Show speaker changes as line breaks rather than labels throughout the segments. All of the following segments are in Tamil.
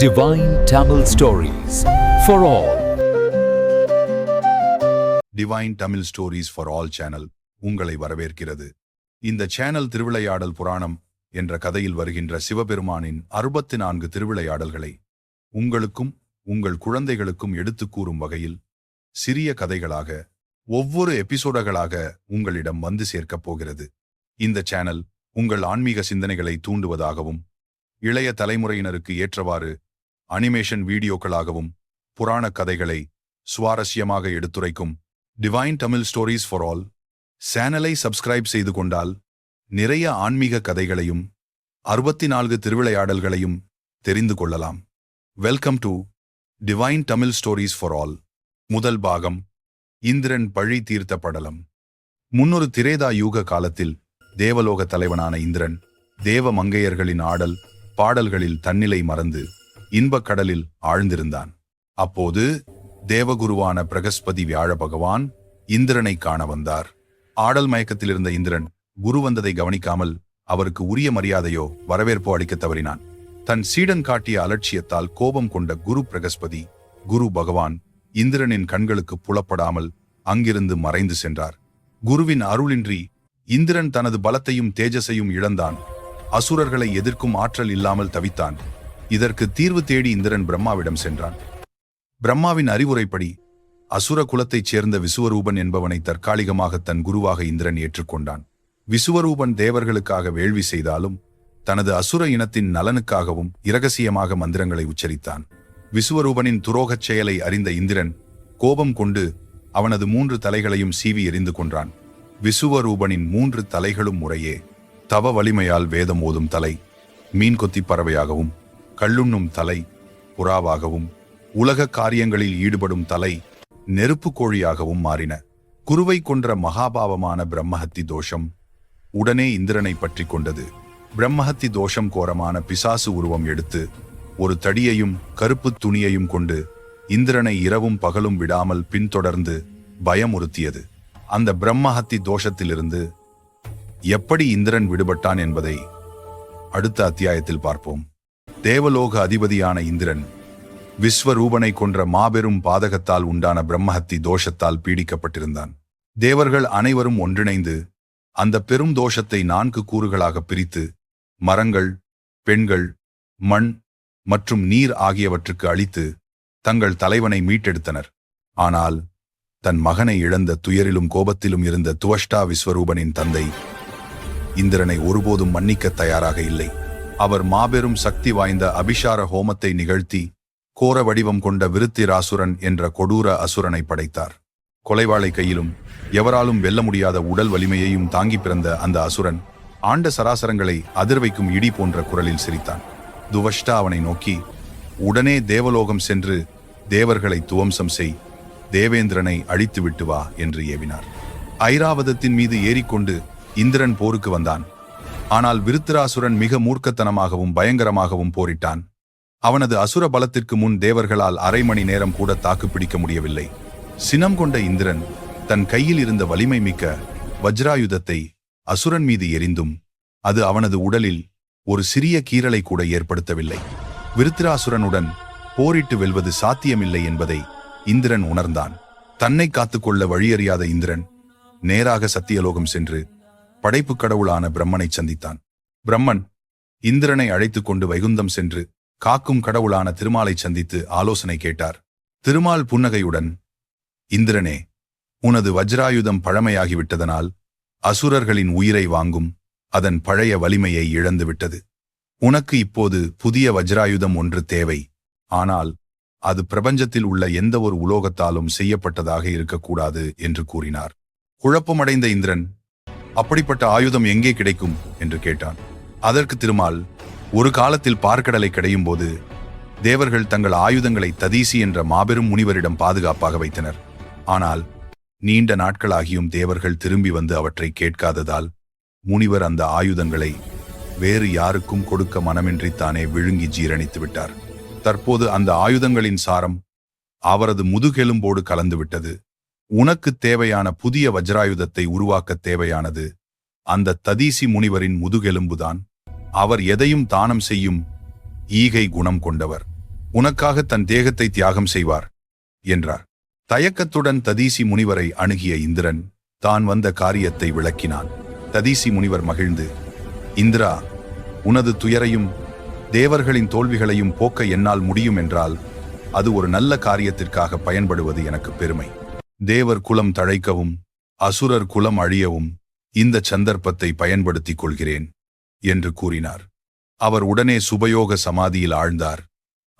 Divine Tamil Stories for all.
Divine Tamil stories for all channel உங்களை வரவேற்கிறது. இந்த சேனல் திருவிளையாடல் புராணம் என்ற கதையில் வருகின்ற சிவபெருமானின் 64 திருவிளையாடல்களை உங்களுக்கும் உங்கள் குழந்தைகளுக்கும் எடுத்துக் கூறும் வகையில் சிறிய கதைகளாக ஒவ்வொரு எபிசோடுகளாக உங்களிடம் வந்து சேர்க்கப் போகிறது. இந்த சேனல் உங்கள் ஆன்மீக சிந்தனைகளை தூண்டுவதாகவும் இளைய தலைமுறையினருக்கு ஏற்றவாறு அனிமேஷன் வீடியோக்களாகவும் புராண கதைகளை சுவாரஸ்யமாக எடுத்துரைக்கும் divine Tamil stories for all சேனலை சப்ஸ்கிரைப் செய்து கொண்டால் நிறைய ஆன்மீக கதைகளையும் 64 திருவிளையாடல்களையும் தெரிந்து கொள்ளலாம். Welcome to divine Tamil stories for all. முதல் பாகம், இந்திரன் பழி தீர்த்த படலம். முன்னொரு திரேதா யூக காலத்தில் தேவலோக தலைவனான இந்திரன் தேவ மங்கையர்களின் ஆடல் பாடல்களில் தன்னிலை மறந்து இன்பக் கடலில் ஆழ்ந்திருந்தான். அப்போது தேவகுருவான பிரகஸ்பதி வியாழ பகவான் இந்திரனை காண வந்தார். ஆடல் மயக்கத்தில் இருந்த இந்திரன் குரு வந்ததை கவனிக்காமல் அவருக்கு உரிய மரியாதையோ வரவேற்போ அளிக்க தவறினான். தன் சீடன் காட்டிய அலட்சியத்தால் கோபம் கொண்ட குரு பிரகஸ்பதி குரு பகவான் இந்திரனின் கண்களுக்கு புலப்படாமல் அங்கிருந்து மறைந்து சென்றார். குருவின் அருளின்றி இந்திரன் தனது பலத்தையும் தேஜஸையும் இழந்தான். அசுரர்களை எதிர்க்கும் ஆற்றல் இல்லாமல் தவித்தான். இதற்கு தீர்வு தேடி இந்திரன் பிரம்மாவிடம் சென்றான். பிரம்மாவின் அறிவுரைப்படி அசுர குலத்தைச் சேர்ந்த விசுவரூபன் என்பவனை தற்காலிகமாக தன் குருவாக இந்திரன் ஏற்றுக்கொண்டான். விசுவரூபன் தேவர்களுக்காக வேள்வி செய்தாலும் தனது அசுர இனத்தின் நலனுக்காகவும் இரகசியமாக மந்திரங்களை உச்சரித்தான். விசுவரூபனின் துரோகச் செயலை அறிந்த இந்திரன் கோபம் கொண்டு அவனது 3 தலைகளையும் சீவி எறிந்து கொன்றான். விசுவரூபனின் 3 தலைகளும் முறையே தவ வலிமையால் வேதம் ஓதும் தலை, மீன் கொத்தி பறவையாகவும், கள்ளுண்ணும் தலை, புறாவாகவும், உலக காரியங்களில் ஈடுபடும் தலை, நெருப்பு கோழியாகவும் மாறின. குருவை கொன்ற மகாபாவமான பிரம்மஹத்தி தோஷம் உடனே இந்திரனை பற்றி கொண்டது. பிரம்மஹத்தி தோஷம் கோரமான பிசாசு உருவம் எடுத்து ஒரு தடியையும் கருப்பு துணியையும் கொண்டு இந்திரனை இரவும் பகலும் விடாமல் பின்தொடர்ந்து பயமுறுத்தியது. அந்த பிரம்மஹத்தி தோஷத்திலிருந்து எப்படி இந்திரன் விடுபட்டான் என்பதை அடுத்த அத்தியாயத்தில் பார்ப்போம். தேவலோக அதிபதியான இந்திரன் விஸ்வரூபனை கொன்ற மாபெரும் பாதகத்தால் உண்டான பிரம்மஹத்தி தோஷத்தால் பீடிக்கப்பட்டிருந்தான். தேவர்கள் அனைவரும் ஒன்றிணைந்து அந்த பெரும் தோஷத்தை 4 கூறுகளாக பிரித்து மரங்கள், பெண்கள், மண் மற்றும் நீர் ஆகியவற்றுக்கு அளித்து தங்கள் தலைவனை மீட்டெடுத்தனர். ஆனால் தன் மகனை இழந்த துயரிலும் கோபத்திலும் இருந்த துவஷ்டா விஸ்வரூபனின் தந்தை இந்திரனை ஒருபோதும் மன்னிக்க தயாராக இல்லை. அவர் மாபெரும் சக்தி வாய்ந்த அபிஷார ஹோமத்தை நிகழ்த்தி கோர வடிவம் கொண்ட விருத்திராசுரன் என்ற கொடூர அசுரனை படைத்தார். கொலைவாளை கையிலும் எவராலும் வெல்ல முடியாத உடல் வலிமையையும் தாங்கி பிறந்த அந்த அசுரன் ஆண்ட சராசரங்களை அதிர்வைக்கும் இடி போன்ற குரலில் சிரித்தான். துவஷ்டா அவனை நோக்கி, உடனே தேவலோகம் சென்று தேவர்களை துவம்சம் செய், தேவேந்திரனை அழித்து விட்டு வா என்று ஏவினார். ஐராவதத்தின் மீது ஏறிக்கொண்டு இந்திரன் போருக்கு வந்தான். ஆனால் விருத்திராசுரன் மிக மூர்க்கத்தனமாகவும் பயங்கரமாகவும் போரிட்டான். அவனது அசுர பலத்திற்கு முன் தேவர்களால் அரை மணி நேரம் கூட தாக்கு பிடிக்க முடியவில்லை. சினம் கொண்ட இந்திரன் தன் கையில் இருந்த வலிமை மிக்க வஜ்ராயுதத்தை அசுரன் மீது எறிந்தும் அது அவனது உடலில் ஒரு சிறிய கீறலை கூட ஏற்படுத்தவில்லை. விருத்திராசுரனுடன் போரிட்டு வெல்வது சாத்தியமில்லை என்பதை இந்திரன் உணர்ந்தான். தன்னை காத்துக்கொள்ள வழியறியாத இந்திரன் நேராக சத்தியலோகம் சென்று படைப்பு கடவுளான பிரம்மனை சந்தித்தான். பிரம்மன் இந்திரனை அழைத்துக் கொண்டு வைகுந்தம் சென்று காக்கும் கடவுளான திருமாலை சந்தித்து ஆலோசனை கேட்டார். திருமால் புன்னகையுடன், இந்திரனே, உனது வஜ்ராயுதம் பழமையாகிவிட்டதனால் அசுரர்களின் உயிரை வாங்கும் அதன் பழைய வலிமையை இழந்துவிட்டது. உனக்கு இப்போது புதிய வஜ்ராயுதம் ஒன்று தேவை. ஆனால் அது பிரபஞ்சத்தில் உள்ள எந்த ஒரு உலோகத்தாலும் செய்யப்பட்டதாக இருக்கக்கூடாது என்று கூறினார். குழப்பமடைந்த இந்திரன், அப்படிப்பட்ட ஆயுதம் எங்கே கிடைக்கும் என்று கேட்டான். அதற்கு திருமால், ஒரு காலத்தில் பார்க்கடலை கிடையும் போது தேவர்கள் தங்கள் ஆயுதங்களை ததீசி என்ற மாபெரும் முனிவரிடம் பாதுகாப்பாக வைத்தனர். ஆனால் நீண்ட நாட்களாகியும் தேவர்கள் திரும்பி வந்து அவற்றை கேட்காததால் முனிவர் அந்த ஆயுதங்களை வேறு யாருக்கும் கொடுக்க மனமின்றித்தானே விழுங்கி ஜீரணித்து விட்டார். தற்போது அந்த ஆயுதங்களின் சாரம் அவரது முதுகெலும்போடு கலந்துவிட்டது. உனக்கு தேவையான புதிய வஜ்ராயுதத்தை உருவாக்க தேவையானது அந்த ததீசி முனிவரின் முதுகெலும்புதான். அவர் எதையும் தானம் செய்யும் ஈகை குணம் கொண்டவர். உனக்காக தன் தேகத்தை தியாகம் செய்வார் என்றார். தயக்கத்துடன் ததீசி முனிவரை அணுகிய இந்திரன் தான் வந்த காரியத்தை விளக்கினான். ததீசி முனிவர் மகிழ்ந்து, இந்திரா, உனது துயரையும் தேவர்களின் தோல்விகளையும் போக்க என்னால் முடியும் என்றால் அது ஒரு நல்ல காரியத்திற்காக பயன்படுவது எனக்கு பெருமை. தேவர் குலம் தழைக்கவும் அசுரர் குலம் அழியவும் இந்த சந்தர்ப்பத்தை பயன்படுத்திக் கொள்கிறேன் என்று கூறினார். அவர் உடனே சுபயோக சமாதியில் ஆழ்ந்தார்.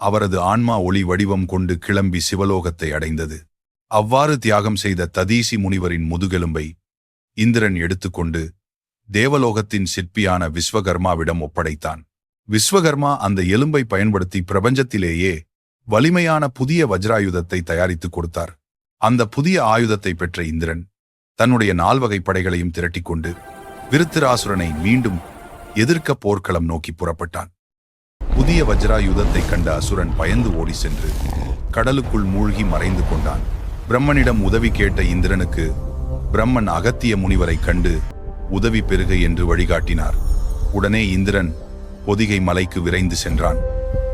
அவரது ஆன்மா ஒளி வடிவம் கொண்டு கிளம்பி சிவலோகத்தை அடைந்தது. அவ்வாறு தியாகம் செய்த ததீசி முனிவரின் முதுகெலும்பை இந்திரன் எடுத்துக்கொண்டு தேவலோகத்தின் சிற்பியான விஸ்வகர்மாவிடம் ஒப்படைத்தான். விஸ்வகர்மா அந்த எலும்பை பயன்படுத்தி பிரபஞ்சத்திலேயே வலிமையான புதிய வஜ்ராயுதத்தை தயாரித்துக் கொடுத்தார். அந்த புதிய ஆயுதத்தை பெற்ற இந்திரன் தன்னுடைய 4 வகை படைகளையும் திரட்டிக்கொண்டு விருத்திராசுரனை மீண்டும் எதிர்க்க போர்க்களம் நோக்கி புறப்பட்டான். புதிய வஜ்ராயுதத்தை கண்ட அசுரன் பயந்து ஓடி சென்று கடலுக்குள் மூழ்கி மறைந்து கொண்டான். பிரம்மனிடம் உதவி கேட்ட இந்திரனுக்கு பிரம்மன் அகத்திய முனிவரை கண்டு உதவி பெறுக என்று வழிகாட்டினார். உடனே இந்திரன் பொதிகை மலைக்கு விரைந்து சென்றான்.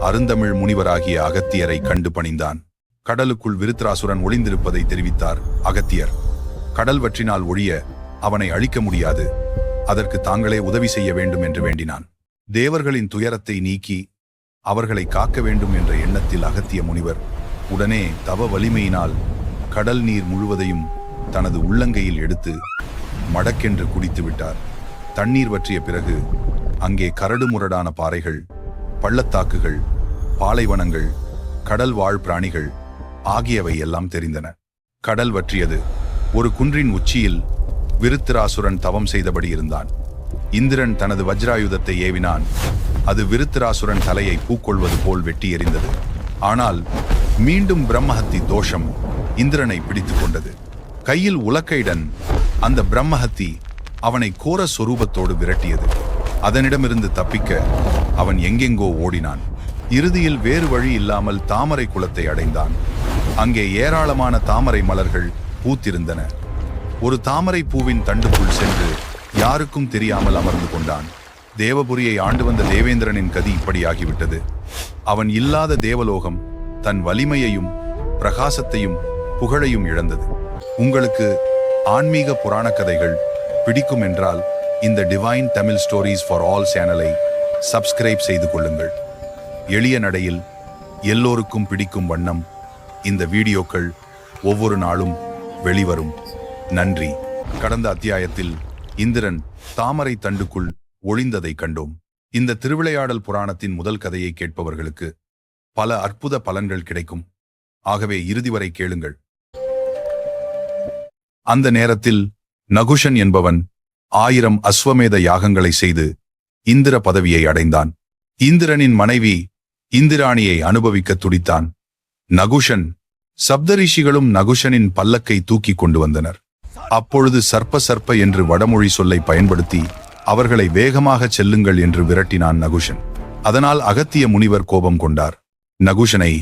அருந்தமிழ் முனிவராகிய அகத்தியரை கண்டு பணிந்தான். கடலுக்குள் விருத்திராசுரன் ஒளிந்திருப்பதை தெரிவித்தார் அகத்தியர். கடல் வற்றினால் ஒழிய அவனை அழிக்க முடியாது, அதற்கு தாங்களே உதவி செய்ய வேண்டும் என்று வேண்டினான். தேவர்களின் துயரத்தை நீக்கி அவர்களை காக்க வேண்டும் என்ற எண்ணத்தில் அகத்திய முனிவர் உடனே தவ வலிமையினால் கடல் நீர் முழுவதையும் தனது உள்ளங்கையில் எடுத்து மடக்கென்று குடித்து விட்டார். தண்ணீர் வற்றிய பிறகு அங்கே கரடுமுரடான பாறைகள், பள்ளத்தாக்குகள், பாலைவனங்கள், கடல் வாழ் பிராணிகள் ஆகியவை எல்லாம் தெரிந்தன. கடல் வற்றியது. ஒரு குன்றின் உச்சியில் விருத்திராசுரன் தவம் செய்தபடி இருந்தான். இந்திரன் தனது வஜ்ராயுதத்தை ஏவினான். அது விருத்திராசுரன் தலையை பூக்கொள்வது போல் வெட்டி எறிந்தது. ஆனால் மீண்டும் பிரம்மஹத்தி தோஷம் இந்திரனை பிடித்துக் கொண்டது. கையில் உலக்கையுடன் அந்த பிரம்மஹத்தி அவனை கோர சொரூபத்தோடு விரட்டியது. அதனிடமிருந்து தப்பிக்க அவன் எங்கெங்கோ ஓடினான். இறுதியில் வேறு வழி இல்லாமல் தாமரை குளத்தை அடைந்தான். அங்கே ஏராளமான தாமரை மலர்கள் பூத்திருந்தன. ஒரு தாமரை பூவின் தண்டுக்குள் சென்று யாருக்கும் தெரியாமல் அமர்ந்து கொண்டான். தேவபுரியை ஆண்டு வந்த தேவேந்திரனின் கதி இப்படியாகிவிட்டது. அவன் இல்லாத தேவலோகம் தன் வலிமையையும் பிரகாசத்தையும் புகழையும் இழந்தது. உங்களுக்கு ஆன்மீக புராண கதைகள் பிடிக்கும் என்றால் இந்த divine Tamil stories for all சேனலை சப்ஸ்கிரைப் செய்து கொள்ளுங்கள். எளிய நடையில் எல்லோருக்கும் பிடிக்கும் வண்ணம் இந்த வீடியோக்கள் ஒவ்வொரு நாளும் வெளிவரும். நன்றி. கடந்த அத்தியாயத்தில் இந்திரன் தாமரை தண்டுக்குள் ஒளிந்ததை கண்டோம். இந்த திருவிளையாடல் புராணத்தின் முதல் கதையை கேட்பவர்களுக்கு பல அற்புத பலன்கள் கிடைக்கும். ஆகவே இறுதி வரை கேளுங்கள். அந்த நேரத்தில் நகுஷன் என்பவன் 1000 அஸ்வமேத யாகங்களை செய்து இந்திர பதவியை அடைந்தான். இந்திரனின் மனைவி இந்திராணியை அனுபவிக்க துடித்தான். நகுஷன் சப்தரிஷிகளும் நகுஷனின் பல்லக்கை தூக்கி கொண்டு வந்தனர். அப்பொழுது சர்ப்ப என்று வடமொழி சொல்லை பயன்படுத்தி அவர்களை வேகமாக செல்லுங்கள் என்று விரட்டினான் நகுஷன். அதனால் அகத்திய முனிவர் கோபம் கொண்டார். நகுஷனை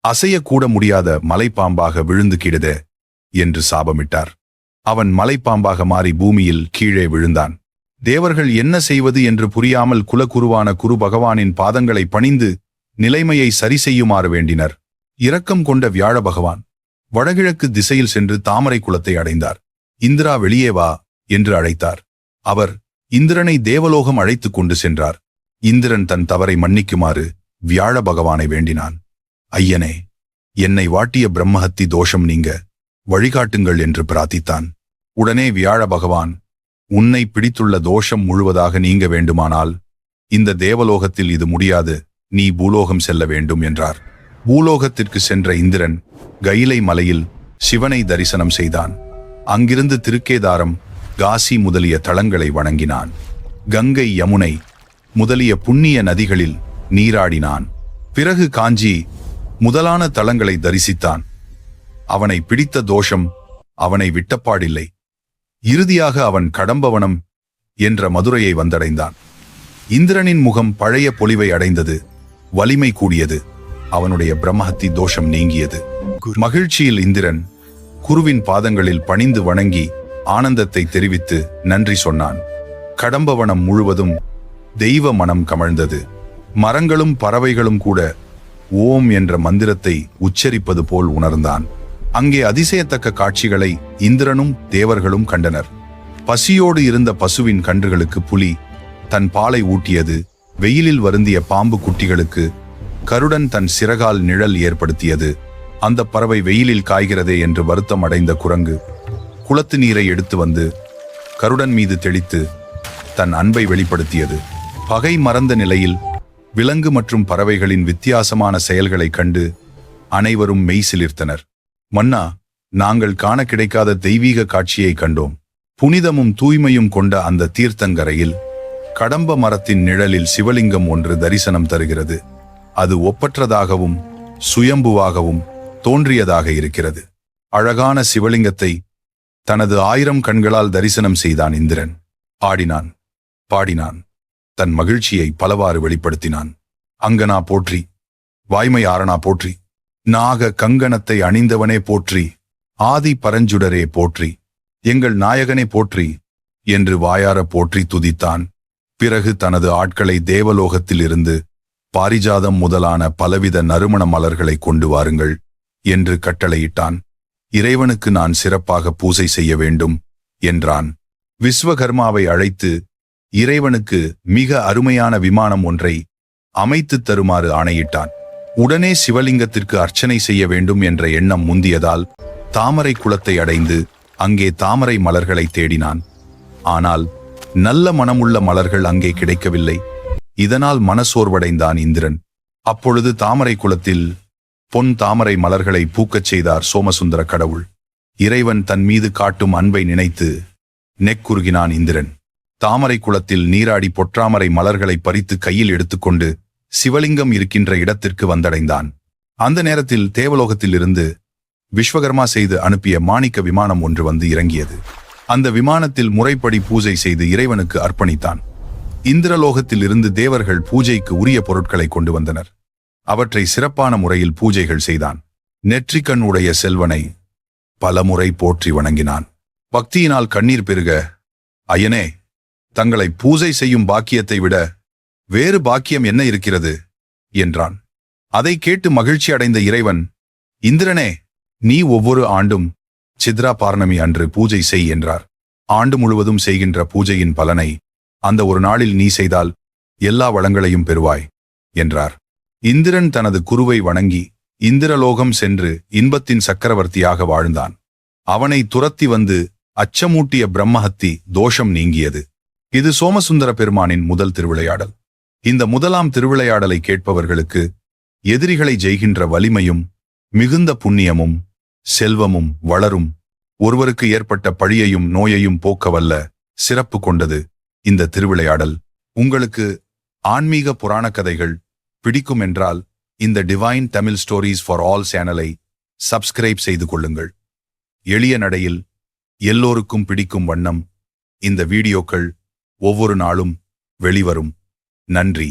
அசையக்கூட முடியாத மலைப்பாம்பாக விழுந்து கிடதே என்று சாபமிட்டார். அவன் மலைப்பாம்பாக மாறி பூமியில் கீழே விழுந்தான். தேவர்கள் என்ன செய்வது என்று புரியாமல் குலகுருவான குரு பகவானின் பாதங்களை பணிந்து நிலைமையை சரி செய்யுமாறு வேண்டினர். இரக்கம் கொண்ட வியாழ பகவான் வடகிழக்கு திசையில் சென்று தாமரை குளத்தை அடைந்தார். இந்திரா, வெளியே வா என்று அழைத்தார். அவர் இந்திரனை தேவலோகம் அழைத்துக் கொண்டு சென்றார். இந்திரன் தன் தவறை மன்னிக்குமாறு வியாழ பகவானை வேண்டினான். ஐயனே, என்னை வாட்டிய பிரம்மஹத்தி தோஷம் நீங்க வழிகாட்டுங்கள் என்று பிரார்த்தித்தான். உடனே வியாழ பகவான், உன்னை பிடித்துள்ள தோஷம் முழுவதாக நீங்க வேண்டுமானால் இந்த தேவலோகத்தில் இது முடியாது, நீ பூலோகம் செல்ல வேண்டும் என்றார். பூலோகத்திற்கு சென்ற இந்திரன் கைலை மலையில் சிவனை தரிசனம் செய்தான். அங்கிருந்து திருக்கேதாரம், காசி முதலிய தலங்களை வணங்கினான். கங்கை, யமுனை முதலிய புண்ணிய நதிகளில் நீராடினான். பிறகு காஞ்சி முதலான தலங்களை தரிசித்தான். அவனை பிடித்த தோஷம் அவனை விட்டப்பாடில்லை. இறுதியாக அவன் கடம்பவனம் என்ற மதுரையை வந்தடைந்தான். இந்திரனின் முகம் பழைய பொலிவை அடைந்தது. வலிமை கூடியது. அவனுடைய பிரம்மஹத்தி தோஷம் நீங்கியது. மகிழ்ச்சியில் இந்திரன் குருவின் பாதங்களில் பணிந்து வணங்கி ஆனந்தத்தை தெரிவித்து நன்றி சொன்னான். கடம்பவனம் முழுவதும் தெய்வ மனம் கமழ்ந்தது. மரங்களும் பறவைகளும் கூட ஓம் என்ற மந்திரத்தை உச்சரிப்பது போல் உணர்ந்தான். அங்கே அதிசயத்தக்க காட்சிகளை இந்திரனும் தேவர்களும் கண்டனர். பசியோடு இருந்த பசுவின் கன்றுகளுக்கு புலி தன் பாலை ஊட்டியது. வெயிலில் வருந்திய பாம்பு குட்டிகளுக்கு கருடன் தன் சிறகால் நிழல் ஏற்படுத்தியது. அந்த பறவை வெயிலில் காய்கிறதே என்று வருத்தம் அடைந்த குரங்கு குளத்து நீரை எடுத்து வந்து கருடன் மீது தெளித்து தன் அன்பை வெளிப்படுத்தியது. பகை மறந்த நிலையில் விலங்கு மற்றும் பறவைகளின் வித்தியாசமான செயல்களை கண்டு அனைவரும் மெய்சிலிர்த்தனர். மன்னா, நாங்கள் காண கிடைக்காத தெய்வீக காட்சியை கண்டோம். புனிதமும் தூய்மையும் கொண்ட அந்த தீர்த்தங்கரையில் கடம்ப மரத்தின் நிழலில் சிவலிங்கம் ஒன்று தரிசனம் தருகிறது. அது ஒப்பற்றதாகவும் சுயம்புவாகவும் தோன்றியதாக இருக்கிறது. அழகான சிவலிங்கத்தை தனது 1000 கண்களால் தரிசனம் செய்தான் இந்திரன். ஆடினான், பாடினான், தன் மகிழ்ச்சியை பலவாறு வெளிப்படுத்தினான். அங்கனா போற்றி, வாய்மை ஆரணா போற்றி, நாக கங்கணத்தை அணிந்தவனே போற்றி, ஆதி பரஞ்சுடரே போற்றி, எங்கள் நாயகனே போற்றி என்று வாயார போற்றி துதித்தான். பிறகு தனது ஆட்களை தேவலோகத்தில் இருந்து பாரிஜாதம் முதலான பலவித நறுமண மலர்களை கொண்டு வாருங்கள் என்று கட்டளையிட்டான். இறைவனுக்கு நான் சிறப்பாக பூசை செய்ய வேண்டும் என்றான். விஸ்வகர்மாவை அழைத்து இறைவனுக்கு மிக அருமையான விமானம் ஒன்றை அமைத்துத் தருமாறு ஆணையிட்டான். உடனே சிவலிங்கத்திற்கு அர்ச்சனை செய்ய வேண்டும் என்ற எண்ணம் முந்தியதால் தாமரை குளத்தை அடைந்து அங்கே தாமரை மலர்களை தேடினான். ஆனால் நல்ல மனமுள்ள மலர்கள் அங்கே கிடைக்கவில்லை. இதனால் மனசோர்வடைந்தான் இந்திரன். அப்பொழுது தாமரை குளத்தில் பொன் தாமரை மலர்களை பூக்கச் செய்தார் சோமசுந்தர கடவுள். இறைவன் தன் மீது காட்டும் அன்பை நினைத்து நெக்குருகினான் இந்திரன். தாமரை குளத்தில் நீராடி பொற்றாமரை மலர்களை பறித்து கையில் எடுத்துக்கொண்டு சிவலிங்கம் இருக்கின்ற இடத்திற்கு வந்தடைந்தான். அந்த நேரத்தில் தேவலோகத்தில் இருந்து விஸ்வகர்மா செய்து அனுப்பிய மாணிக்க விமானம் ஒன்று வந்து இறங்கியது. அந்த விமானத்தில் முறைப்படி பூஜை செய்து இறைவனுக்கு அர்ப்பணித்தான். இந்திரலோகத்தில் இருந்து தேவர்கள் பூஜைக்கு உரிய பொருட்களை கொண்டு வந்தனர். அவற்றை சிறப்பான முறையில் பூஜைகள் செய்தான். நெற்றிக்கண் உடைய செல்வனை பலமுறை போற்றி வணங்கினான். பக்தியினால் கண்ணீர் பெருக, ஐயனே, தங்களை பூஜை செய்யும் பாக்கியத்தை விட வேறு பாக்கியம் என்ன இருக்கிறது என்றான். அதை கேட்டு மகிழ்ச்சி அடைந்த இறைவன், இந்திரனே, நீ ஒவ்வொரு ஆண்டும் சித்ரா பௌர்ணமி அன்று பூஜை செய் என்றார். ஆண்டு முழுவதும் செய்கின்ற பூஜையின் பலனை அந்த ஒரு நாளில் நீ செய்தால் எல்லா வளங்களையும் பெறுவாய் என்றார். இந்திரன் தனது குருவை வணங்கி இந்திரலோகம் சென்று இன்பத்தின் சக்கரவர்த்தியாக வாழ்ந்தான். அவனை துரத்தி வந்து அச்சமூட்டிய பிரம்மஹத்தி தோஷம் நீங்கியது. இது சோமசுந்தர பெருமானின் முதல் திருவிளையாடல். இந்த முதலாம் திருவிளையாடலை கேட்பவர்களுக்கு எதிரிகளை ஜெயிக்கின்ற வலிமையும் மிகுந்த புண்ணியமும் செல்வமும் வளரும். ஒருவருக்கு ஏற்பட்ட பழியையும் நோயையும் போக்கவல்ல சிறப்பு கொண்டது இந்த திருவிளையாடல். உங்களுக்கு ஆன்மீக புராண கதைகள் பிடிக்கும் என்றால் இந்த divine Tamil stories for all சேனலை சப்ஸ்கிரைப் செய்து கொள்ளுங்கள். எளிய நடையில் எல்லோருக்கும் பிடிக்கும் வண்ணம் இந்த வீடியோக்கள் ஒவ்வொரு நாளும் வெளிவரும். நன்றி.